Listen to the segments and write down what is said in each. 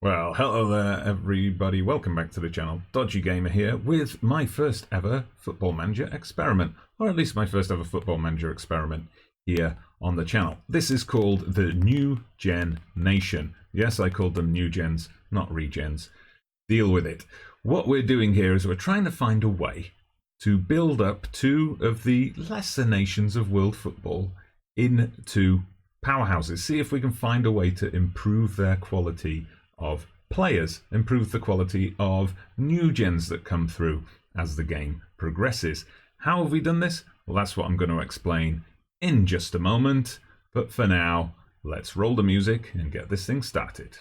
Well, hello there everybody, welcome back to the channel. Dodgy Gamer here with my first ever Football Manager experiment, or at least my first ever Football Manager experiment here on the channel. This is called the Newgen Nation. Yes, I called them new gens, not regens. Deal with it. What we're doing here is we're trying to find a way to build up two of the lesser nations of world football into powerhouses. See if we can find a way to improve their quality of players, improve the quality of new gens that come through as the game progresses. How have we done this? Well, that's what I'm going to explain in just a moment. But for now, let's roll the music and get this thing started.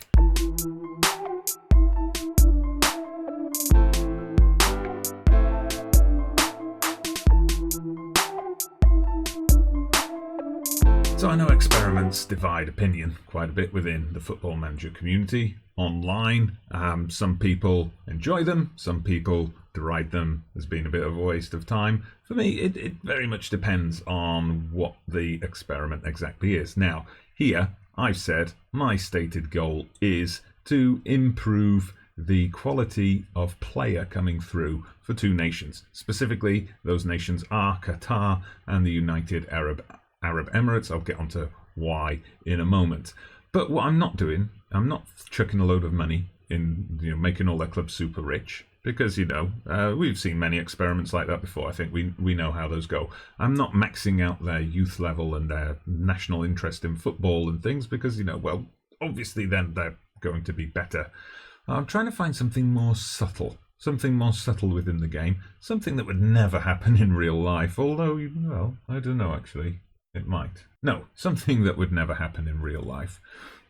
So I know experiments divide opinion quite a bit within the Football Manager community online. Some people enjoy them, some people deride them as being a bit of a waste of time. For me, it very much depends on what the experiment exactly is. Now, here I've said my stated goal is to improve the quality of player coming through for two nations. Specifically, those nations are Qatar and the United Arab Emirates. I'll get onto why in a moment. But what I'm not doing, I'm not chucking a load of money in, making all their clubs super rich, because we've seen many experiments like that before. I think we know how those go. I'm not maxing out their youth level and their national interest in football and things, because well, obviously then they're going to be better. I'm trying to find something more subtle. Something more subtle within the game. Something that would never happen in real life. Although, well, I don't know actually. It might. No, something that would never happen in real life.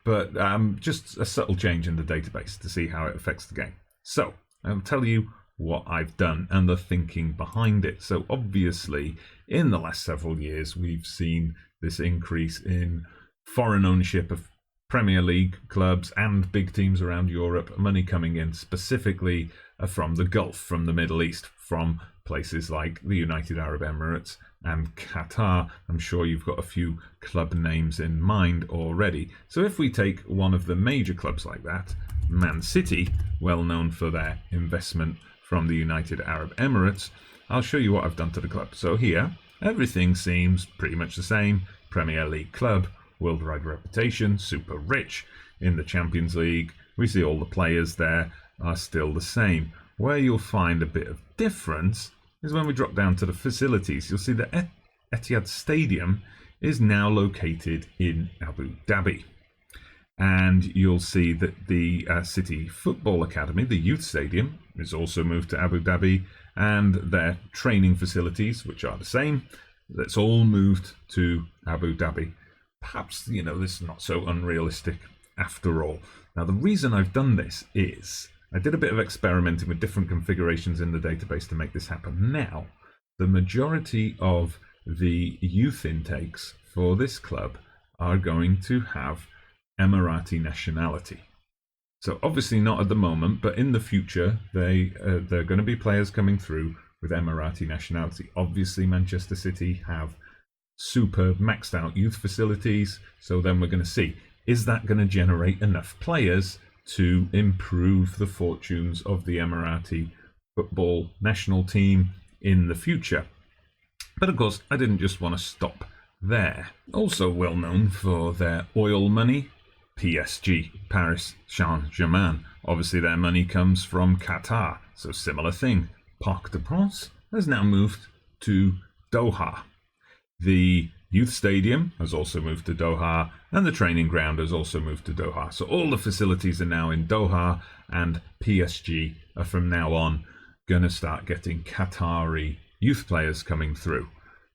But just a subtle change in the database to see how it affects the game. So, I'll tell you what I've done and the thinking behind it. So obviously, in the last several years, we've seen this increase in foreign ownership of Premier League clubs and big teams around Europe, money coming in specifically from the Gulf, from the Middle East, from places like the United Arab Emirates and Qatar. I'm sure you've got a few club names in mind already. So if we take one of the major clubs like that, Man City, well known for their investment from the United Arab Emirates, I'll show you what I've done to the club. So here, everything seems pretty much the same. Premier League club, worldwide reputation, super rich. In the Champions League, we see all the players there are still the same. Where you'll find a bit of difference is when we drop down to the facilities. You'll see that Etihad Stadium is now located in Abu Dhabi. And you'll see that the City Football Academy, the youth stadium, is also moved to Abu Dhabi, and their training facilities, which are the same, that's all moved to Abu Dhabi. Perhaps, this is not so unrealistic after all. Now, the reason I've done this is I did a bit of experimenting with different configurations in the database to make this happen. Now, the majority of the youth intakes for this club are going to have Emirati nationality. So obviously not at the moment, but in the future, they're going to be players coming through with Emirati nationality. Obviously, Manchester City have super maxed out youth facilities. So then we're going to see, is that going to generate enough players to improve the fortunes of the Emirati football national team in the future? But of course, I didn't just want to stop there. Also well known for their oil money, PSG, Paris Saint-Germain. Obviously their money comes from Qatar, so similar thing. Parc des Princes has now moved to Doha. The youth stadium has also moved to Doha, and the training ground has also moved to Doha. So all the facilities are now in Doha, and PSG are from now on going to start getting Qatari youth players coming through.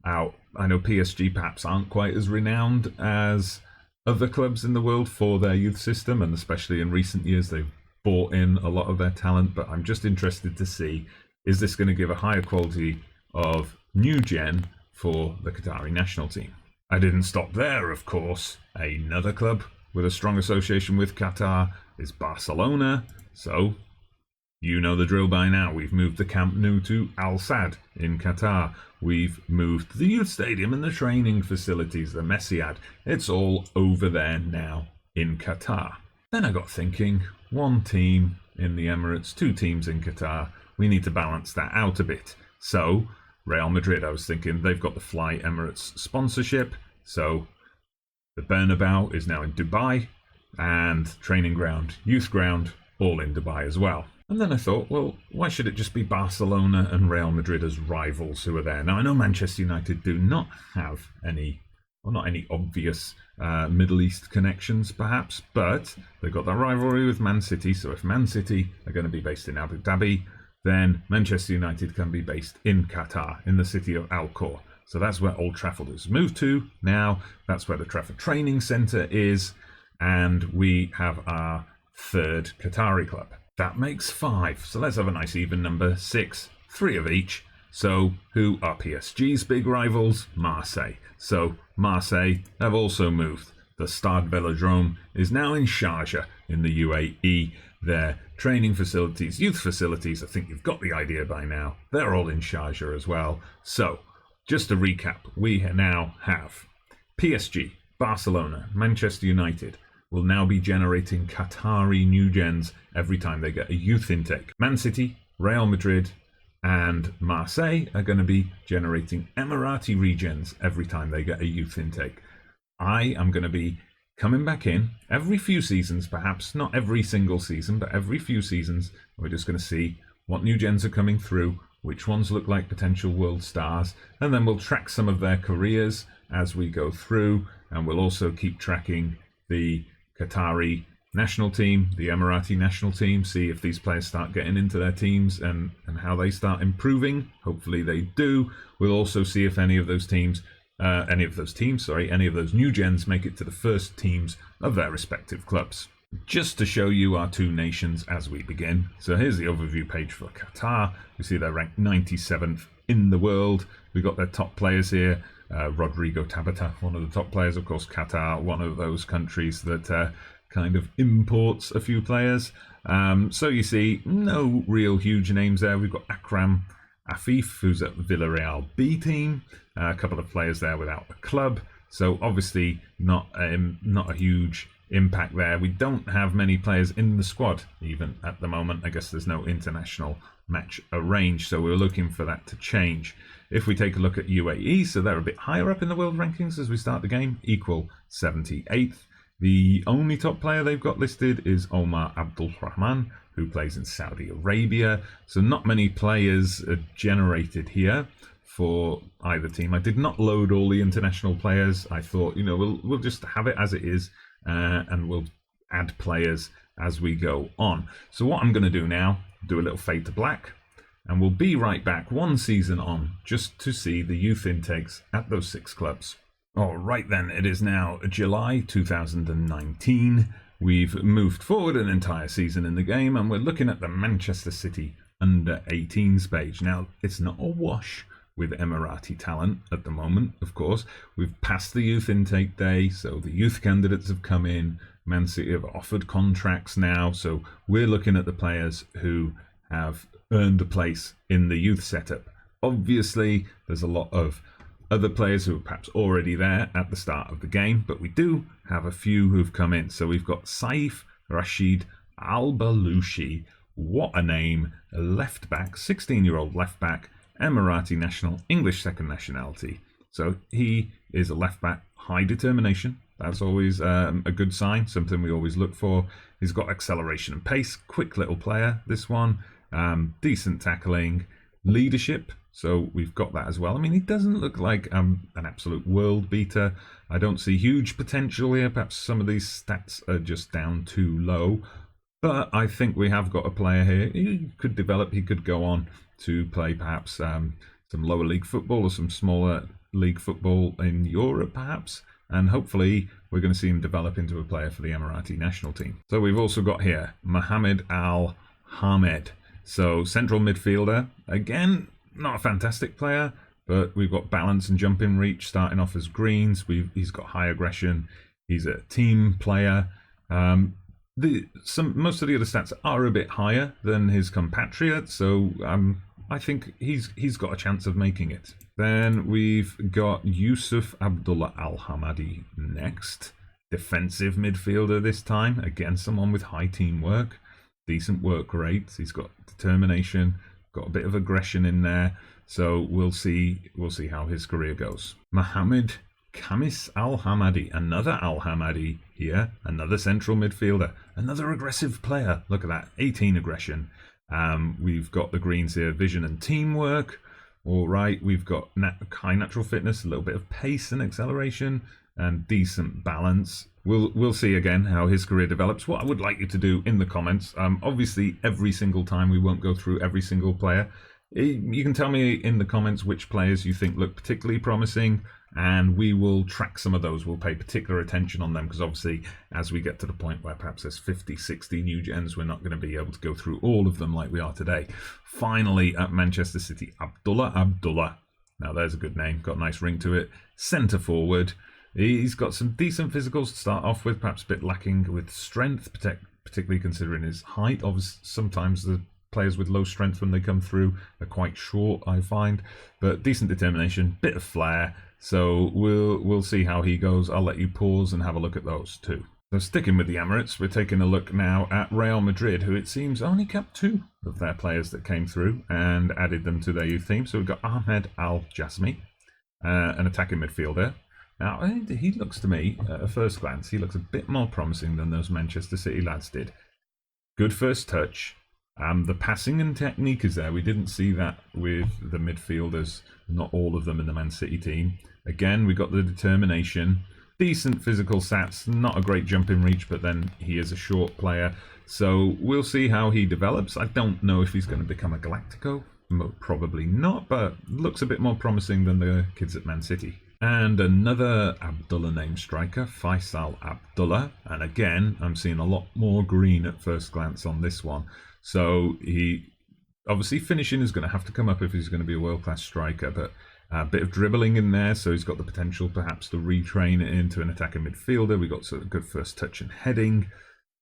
Now, I know PSG perhaps aren't quite as renowned as other clubs in the world for their youth system, and especially in recent years they've bought in a lot of their talent, but I'm just interested to see, is this going to give a higher quality of new gen for the Qatari national team? I didn't stop there, of course. Another club with a strong association with Qatar is Barcelona. So, you know the drill by now. We've moved the Camp Nou to Al Sadd in Qatar. We've moved the youth stadium and the training facilities, the Messiad. It's all over there now in Qatar. Then I got thinking, one team in the Emirates, two teams in Qatar. We need to balance that out a bit. So Real Madrid, I was thinking, they've got the Fly Emirates sponsorship, so the Bernabeu is now in Dubai, and training ground, youth ground, all in Dubai as well. And then I thought, well, why should it just be Barcelona and Real Madrid as rivals who are there? Now, I know Manchester United do not have any, well, not any obvious Middle East connections, perhaps, but they've got that rivalry with Man City. So if Man City are going to be based in Abu Dhabi, then Manchester United can be based in Qatar, in the city of Al Khor. So that's where Old Trafford is moved to now. That's where the Trafford Training Centre is. And we have our third Qatari club. That makes 5. So let's have a nice even number. 6, 3 of each. So who are PSG's big rivals? Marseille. So Marseille have also moved. The Stade Velodrome is now in Sharjah in the UAE. Their training facilities, youth facilities, I think you've got the idea by now. They're all in Sharjah as well. So just to recap, we now have PSG, Barcelona, Manchester United will now be generating Qatari new gens every time they get a youth intake. Man City, Real Madrid, and Marseille are going to be generating Emirati regens every time they get a youth intake. I am going to be coming back in every few seasons, perhaps not every single season, but every few seasons. We're just going to see what new gens are coming through, which ones look like potential world stars, and then we'll track some of their careers as we go through, and we'll also keep tracking the Qatari national team, the Emirati national team, see if these players start getting into their teams and how they start improving. Hopefully they do. We'll also see if any of those new gens make it to the first teams of their respective clubs. Just to show you our two nations as we begin. So here's the overview page for Qatar. We see they're ranked 97th in the world. We've got their top players here. Rodrigo Tabata, one of the top players, of course. Qatar, one of those countries that kind of imports a few players. So you see no real huge names there. We've got Akram Afif, who's at Villarreal B team. A couple of players there without a club. So obviously not a huge impact there. We don't have many players in the squad even at the moment. I guess there's no international match arranged, so we're looking for that to change. If we take a look at UAE, so they're a bit higher up in the world rankings as we start the game, equal 78th. The only top player they've got listed is Omar Abdul Rahman, who plays in Saudi Arabia. So not many players are generated here for either team. I did not load all the international players. I thought, we'll just have it as it is, and we'll add players as we go on. So what I'm going to do now, do a little fade to black, and we'll be right back one season on just to see the youth intakes at those 6 clubs. All right then, it is now July 2019. We've moved forward an entire season in the game, and we're looking at the Manchester City under-18s page. Now, it's not a wash with Emirati talent at the moment, of course. We've passed the youth intake day, so the youth candidates have come in. Man City have offered contracts now, so we're looking at the players who have earned a place in the youth setup. Obviously, there's a lot of other players who are perhaps already there at the start of the game, but we do have a few who've come in. So we've got Saif Rashid Al Belushi. What a name. A left back, 16-year-old left back, Emirati national, English second nationality. So he is a left back, high determination. That's always a good sign, something we always look for. He's got acceleration and pace, quick little player, this one. Decent tackling, leadership. So we've got that as well. I mean, he doesn't look like an absolute world beater. I don't see huge potential here. Perhaps some of these stats are just down too low. But I think we have got a player here. He could develop. He could go on to play perhaps some lower league football or some smaller league football in Europe perhaps. And hopefully we're going to see him develop into a player for the Emirati national team. So we've also got here Mohammed Al Hammett. So central midfielder. Again, not a fantastic player, but we've got balance and jumping reach starting off as greens. He's got high aggression. He's a team player. Most of the other stats are a bit higher than his compatriots, so I think he's got a chance of making it. Then we've got Yusuf Abdullah Al Hamadi next. Defensive midfielder this time. Again, someone with high teamwork. decent work rate. He's got determination, got a bit of aggression in there. So we'll see how his career goes. Mohammed Al Hammett, another Al Hammett here, another central midfielder, another aggressive player. Look at that, 18 aggression. We've got the greens here, vision and teamwork. All right, we've got high natural fitness, a little bit of pace and acceleration, and decent balance. We'll see again how his career develops. What I would like you to do in the comments, obviously every single time we won't go through every single player. You can tell me in the comments which players you think look particularly promising, and we will track some of those. We'll pay particular attention on them, because obviously as we get to the point where perhaps there's 50, 60 new gens, we're not going to be able to go through all of them like we are today. Finally, at Manchester City, Abdullah. Now there's a good name, got a nice ring to it. Centre forward. He's got some decent physicals to start off with, perhaps a bit lacking with strength, particularly considering his height. Obviously, sometimes the players with low strength, when they come through, are quite short, I find. But decent determination, bit of flair. So we'll see how he goes. I'll let you pause and have a look at those too. So sticking with the Emirates, we're taking a look now at Real Madrid, who it seems only kept 2 of their players that came through and added them to their youth team. So we've got Ahmed Al Jasmi, an attacking midfielder. Now, he looks to me, at a first glance, he looks a bit more promising than those Manchester City lads did. Good first touch. The passing and technique is there. We didn't see that with the midfielders, not all of them in the Man City team. Again, we got the determination, decent physical stats, not a great jump in reach, but then he is a short player. So we'll see how he develops. I don't know if he's going to become a Galactico. Probably not, but looks a bit more promising than the kids at Man City. And another Abdullah named striker, Faisal Abdullah. And again, I'm seeing a lot more green at first glance on this one. So he obviously finishing is going to have to come up if he's going to be a world-class striker, but a bit of dribbling in there, so he's got the potential perhaps to retrain it into an attacking midfielder. We got sort of good first touch and heading,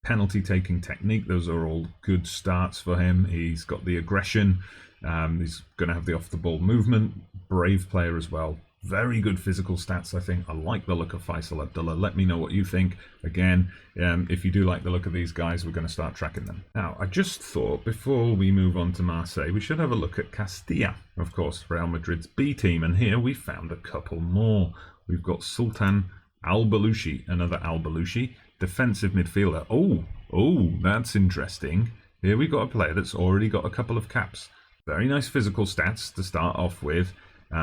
penalty taking technique. Those are all good starts for him. He's got the aggression. He's going to have the off-the-ball movement. Brave player as well. Very good physical stats, I think. I like the look of Faisal Abdullah. Let me know what you think. Again, if you do like the look of these guys, we're going to start tracking them. Now, I just thought before we move on to Marseille, we should have a look at Castilla, of course, Real Madrid's B team. And here we found a couple more. We've got Sultan Al Belushi, another Al Belushi, defensive midfielder. Oh, that's interesting. Here we've got a player that's already got a couple of caps. Very nice physical stats to start off with.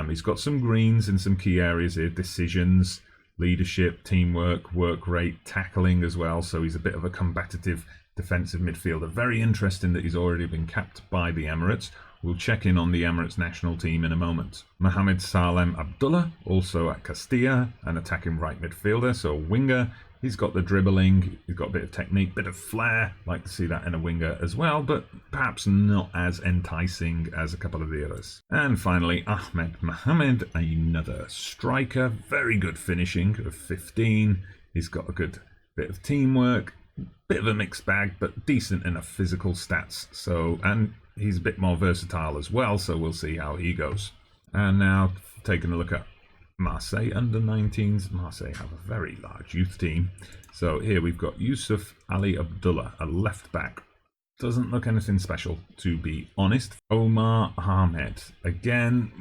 He's got some greens in some key areas here, decisions, leadership, teamwork, work rate, tackling as well. So he's a bit of a combative defensive midfielder. Very interesting that he's already been capped by the Emirates. We'll check in on the Emirates national team in a moment. Mohammed Salem Abdullah, also at Castilla, an attacking right midfielder, so a winger. He's got the dribbling, he's got a bit of technique, bit of flair. Like to see that in a winger as well, but perhaps not as enticing as a couple of the others. And finally, Ahmed Mohammed, another striker. Very good finishing of 15. He's got a good bit of teamwork, bit of a mixed bag, but decent enough physical stats. So, and he's a bit more versatile as well, so we'll see how he goes. And now taking a look at Marseille under 19s. Marseille have a very large youth team. So here we've got Yusuf Ali Abdullah, a left back. Doesn't look anything special, to be honest. Omar Ahmed, again,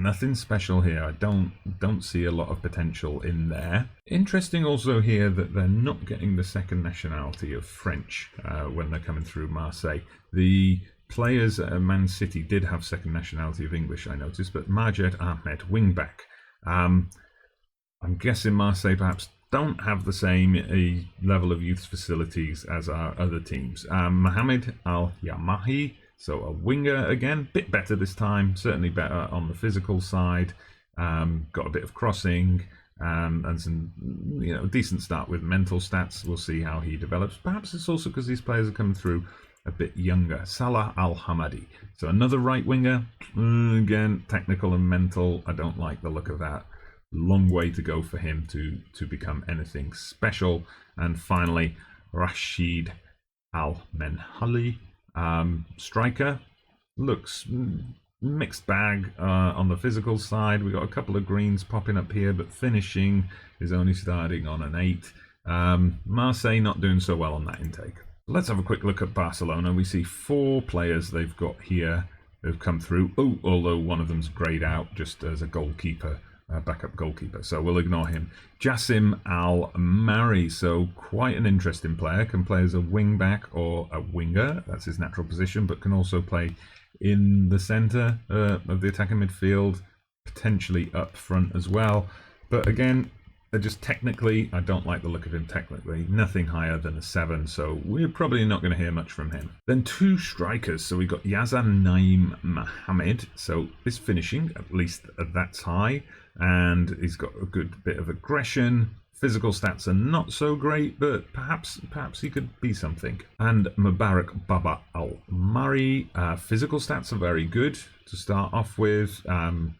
nothing special here. I don't see a lot of potential in there. Interesting also here that they're not getting the second nationality of French when they're coming through Marseille. The players at Man City did have second nationality of English, I noticed, but Majed Ahmed, wing back. I'm guessing Marseille perhaps don't have the same level of youth facilities as our other teams. Mohammed Al Hammett, so a winger again, bit better this time, certainly better on the physical side. Got a bit of crossing and some, decent start with mental stats. We'll see how he develops. Perhaps it's also because these players are coming through a bit younger. Salah Al Hamadi, so another right winger. Again, technical and mental. I don't like the look of that. Long way to go for him to become anything special. And finally, Rashid Al Menhali, striker. Looks mixed bag on the physical side. We got a couple of greens popping up here, but finishing is only starting on an 8. Marseille not doing so well on that intake. Let's have a quick look at Barcelona. We see 4 players they've got here who've come through. Oh, although one of them's greyed out just as a goalkeeper, backup goalkeeper, so we'll ignore him. Sultan Al Belushi, so quite an interesting player. Can play as a wing back or a winger. That's his natural position, but can also play in the centre of the attacking midfield, potentially up front as well. But again, just technically, I don't like the look of him technically. Nothing higher than a 7, so we're probably not going to hear much from him. Then 2 strikers. So we've got Naeem Mohammed. So his finishing, at least that's high. And he's got a good bit of aggression. Physical stats are not so great, but perhaps he could be something. And Mubarak Baba Al-Mari, physical stats are very good to start off with.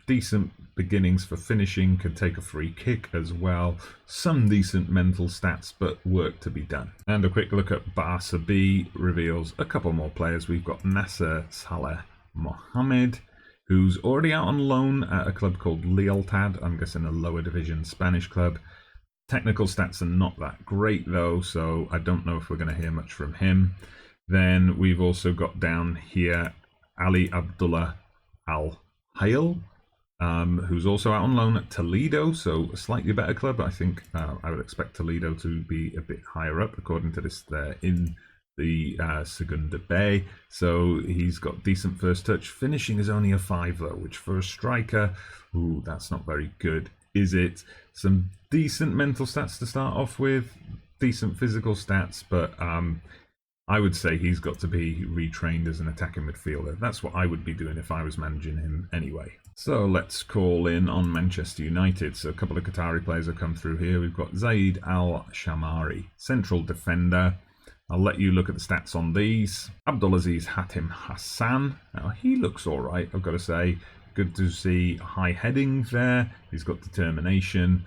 Decent beginnings for finishing, can take a free kick as well. Some decent mental stats, but work to be done. And a quick look at Barca B reveals a couple more players. We've got Nasser Saleh Mohammed, who's already out on loan at a club called Lealtad, I'm guessing a lower division Spanish club. Technical stats are not that great though, so I don't know if we're going to hear much from him. Then we've also got down here Ali Abdullah Al Hayl, who's also out on loan at Toledo, so a slightly better club. I think I would expect Toledo to be a bit higher up, according to this. They're in the Segunda B, so he's got decent first touch. Finishing is only a 5 though, which for a striker, ooh, that's not very good, is it? Some decent mental stats to start off with, decent physical stats, but I would say he's got to be retrained as an attacking midfielder. That's what I would be doing if I was managing him anyway. So let's call in on Manchester United. So a couple of Qatari players have come through here. We've got Zaid Al-Shamari, central defender. I'll let you look at the stats on these. Abdulaziz Hatim Hassan. Now he looks all right, I've got to say. Good to see high heading there. He's got determination.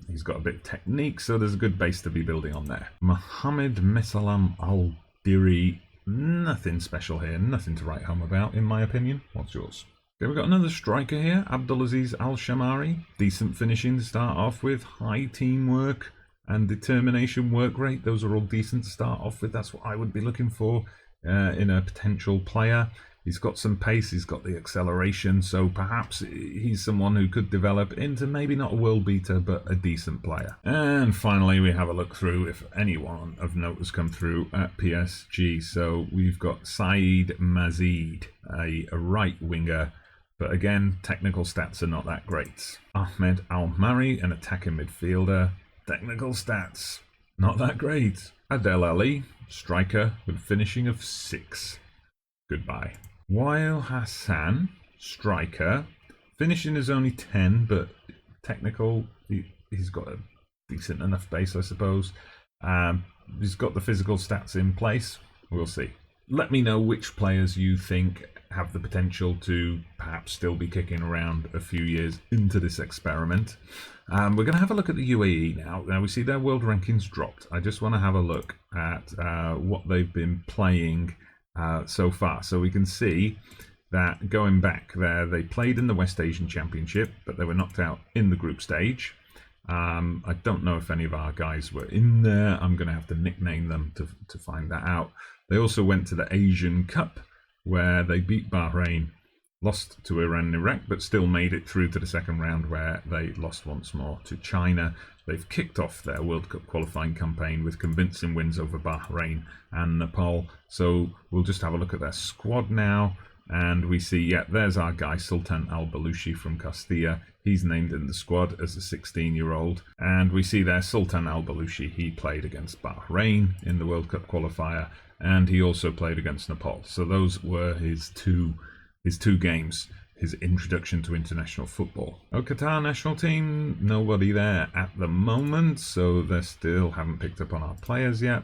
He's got a bit of technique, so there's a good base to be building on there. Mohammed Mesalam Al-Diri. Nothing special here. Nothing to write home about, in my opinion. What's yours? Okay, we've got another striker here. Abdulaziz Al-Shamari. Decent finishing to start off with. High teamwork and determination work rate. Those are all decent to start off with. That's what I would be looking for in a potential player. He's got some pace, he's got the acceleration, so perhaps he's someone who could develop into maybe not a world beater, but a decent player. And finally, we have a look through if anyone of note has come through at PSG. So we've got Saeed Mazid, a right winger, but again, technical stats are not that great. Ahmed Al-Mari, an attacking midfielder, technical stats not that great. Adel Ali, striker with a finishing of 6. Goodbye. Wael Hassan, striker. Finishing is only 10, but technical, he's got a decent enough base, I suppose. He's got the physical stats in place. We'll see. Let me know which players you think have the potential to perhaps still be kicking around a few years into this experiment. We're going to have a look at the UAE now. Now we see their world rankings dropped. I just want to have a look at what they've been playing so far. So we can see that going back there, they played in the West Asian Championship, but they were knocked out in the group stage. I don't know if any of our guys were in there. I'm going to have to nickname them to find that out. They also went to the Asian Cup, where they beat Bahrain, lost to Iran and Iraq, but still made it through to the second round, where they lost once more to China. They've kicked off their World Cup qualifying campaign with convincing wins over Bahrain and Nepal. So we'll just have a look at their squad now. And we see, yeah, there's our guy, Sultan Al Belushi from Castilla. He's named in the squad as a 16-year-old. And we see there Sultan Al Belushi. He played against Bahrain in the World Cup qualifier, and he also played against Nepal. So those were his two games, his introduction to international football. Oh, Qatar national team, nobody there at the moment, so they still haven't picked up on our players yet.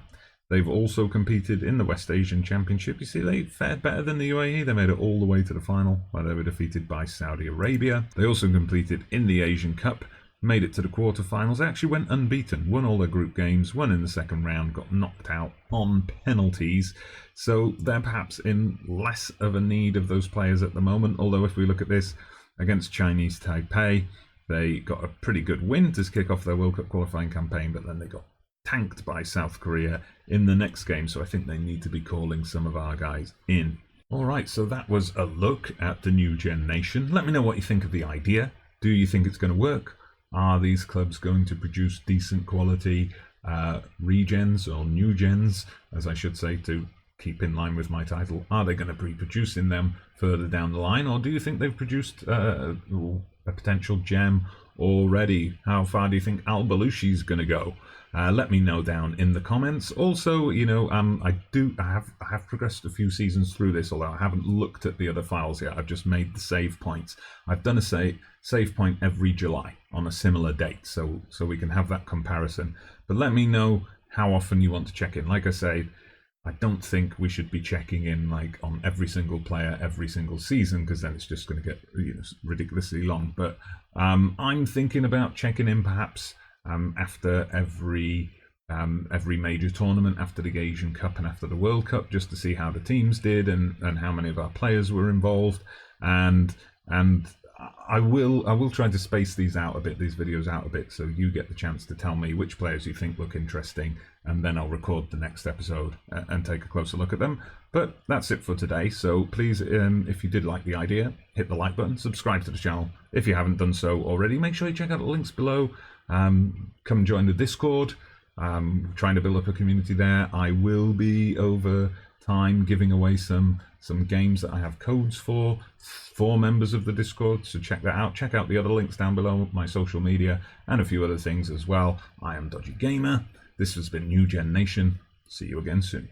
They've also competed in the West Asian Championship. You see, they fared better than the UAE. They made it all the way to the final, where they were defeated by Saudi Arabia. They also competed in the Asian Cup, made it to the quarterfinals. They actually went unbeaten, won all their group games, won in the second round, got knocked out on penalties. So they're perhaps in less of a need of those players at the moment. Although if we look at this against Chinese Taipei, they got a pretty good win to kick off their World Cup qualifying campaign, but then they got tanked by South Korea in the next game, so I think they need to be calling some of our guys in. Alright, so that was a look at the Newgen Nation. Let me know what you think of the idea. Do you think it's going to work? Are these clubs going to produce decent quality regens or new gens, as I should say, to keep in line with my title? Are they going to be producing them further down the line, or do you think they've produced a potential gem already? How far do you think Al Belushi is going to go? Let me know down in the comments. Also, you know, I have progressed a few seasons through this, although I haven't looked at the other files yet. I've just made the save points. I've done a save point every July on a similar date, so we can have that comparison. But let me know how often you want to check in. Like I say, I don't think we should be checking in like on every single player every single season, because then it's just going to get, you know, ridiculously long. But I'm thinking about checking in perhaps after every major tournament, after the Asian Cup and after the World Cup, just to see how the teams did and how many of our players were involved. And I will try to space these videos out a bit, so you get the chance to tell me which players you think look interesting, and then I'll record the next episode and take a closer look at them. But that's it for today, so please, if you did like the idea, hit the like button, subscribe to the channel. If you haven't done so already, make sure you check out the links below. Come join the Discord. Trying to build up a community there. I will be over time giving away some games that I have codes for members of the Discord, so check that out. Check out the other links down below, my social media, and a few other things as well. I am Dodgy Gamer. This has been Newgen Nation. See you again soon.